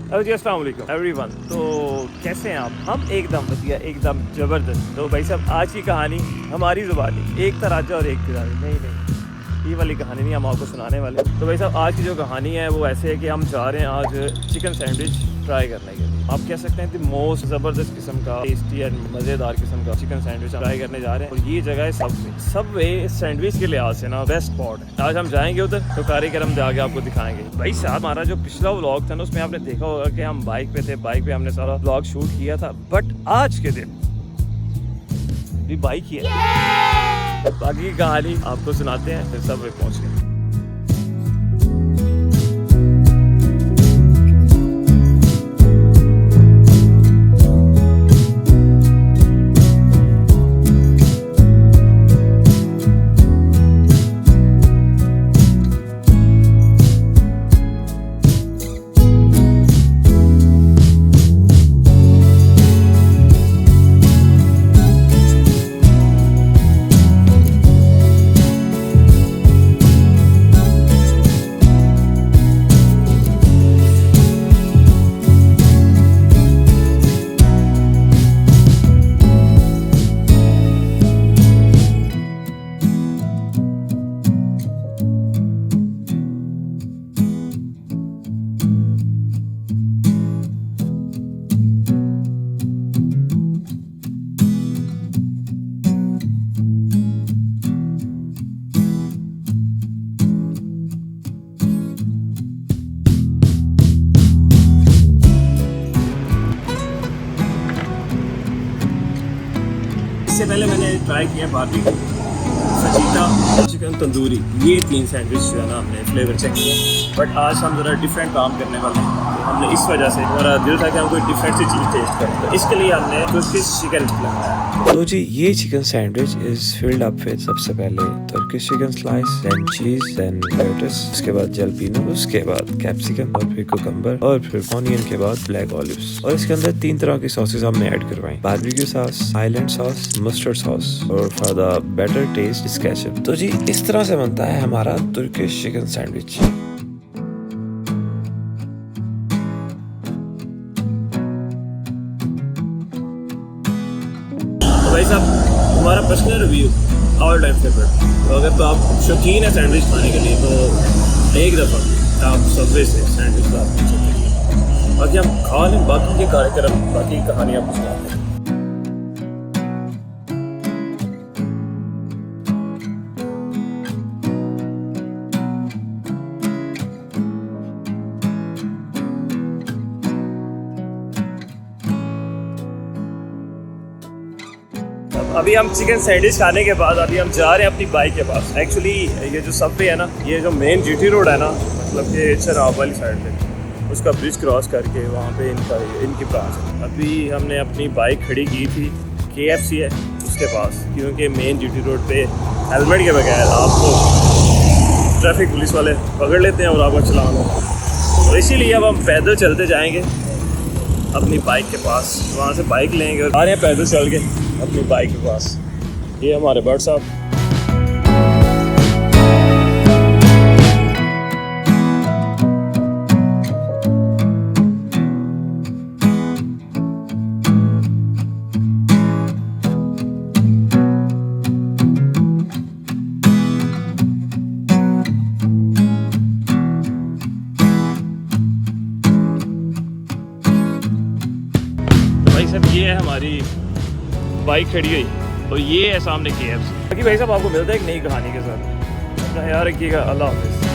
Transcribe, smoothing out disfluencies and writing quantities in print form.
जी अस्सलाम वालेकुम एवरीवन। तो कैसे हैं आप? हम एकदम बढ़िया, एकदम ज़बरदस्त। तो भाई साहब आज की कहानी हमारी ज़ुबानी, एक तराजा और एक तिरानी। नहीं, ये वाली कहानी नहीं हम आपको सुनाने वाले। तो भाई साहब आज की जो कहानी है वो ऐसे है कि हम जा रहे हैं आज चिकन सैंडविच ट्राई करने के लिए। आप कह सकते हैं कि मोस्ट ज़बरदस्त किस्म का, टेस्टी एंड मज़ेदार किस्म का चिकन सैंडविच ट्राई करने जा रहे हैं। और ये जगह है सबवे सैंडविच के लिहाज से ना बेस्ट स्पॉट है। आज हम जाएंगे उधर, तो कार्यक्रम जाके आपको दिखाएंगे। भाई साहब हमारा जो पिछला व्लॉग था ना उसमें आपने देखा होगा कि हम बाइक पे थे, बाइक पे हमने सारा व्लॉग शूट किया था। बट आज के दिन भी बाइक ही है। बाकी की कहानी आपको सुनाते हैं फिर सबवे पहुंच गए। इससे पहले मैंने ट्राई किया बारबेक्यू, फजीता, चिकन तंदूरी, ये 3 सैंडविच जो है ना हमने फ्लेवर चेक किया। बट आज हम ज़रा डिफरेंट काम करने वाले हैं, तो हमने इस वजह से हमारा दिल था कि हम कोई डिफरेंट सी चीज़ टेस्ट करें, तो इसके लिए हमने तुर्किश चिकन लगाया। तो जी ये chicken sandwich is filled up with सबसे पहले तुर्किश चिकन स्लाइस, देन चीज, देन लेट्स, उसके बाद जलपीनो, उसके बाद कैप्सिकम और फिर कुकम्बर और फिर ऑनियन के बाद ब्लैक ऑलिव्स। और इसके अंदर 3 तरह की सॉसेस हमने ऐड करवाई, barbecue sauce, highland sauce, mustard sauce और for the better taste ketchup. तो जी इस तरह से बनता है हमारा तुर्किश चिकन सैंडविच। भाई साहब हमारा personal review all time favourite. तो अगर तो आप शौकीन है सैंडविच खाने के लिए तो एक दफ़ा आप सबवे से सैंडविच खा सकते हैं। बाकी हम खा लें, बाकी के कार्यक्रम, बाकी की कहानी आपको सुनाते हैं। अभी हम चिकन सैंडविच खाने के बाद अभी हम जा रहे हैं अपनी बाइक के पास। एक्चुअली ये जो सबवे है ना, ये जो मेन जीटी रोड है ना, मतलब कि चनाब वाली साइड पे, उसका ब्रिज क्रॉस करके वहाँ पे इनकी ब्रांच है। अभी हमने अपनी बाइक खड़ी की थी KFC है उसके पास, क्योंकि मेन जीटी रोड पे हेलमेट के बगैर आपको ट्रैफिक पुलिस वाले पकड़ लेते हैं और आपका चलान होता है। तो इसीलिए अब हम पैदल चलते जाएंगे अपनी बाइक के पास, वहाँ से बाइक लेंगे और आ रहे हैं पैदल चल के अपनी बाइक के पास। ये हमारे बर्ड साहब। तो भाई साहब ये है हमारी बाइक खड़ी हुई और ये है सामने KFC। बाकी भाई साहब आपको मिलता है एक नई कहानी के साथ। अपना ख्याल रखिएगा। अल्लाह हाफ़िज़।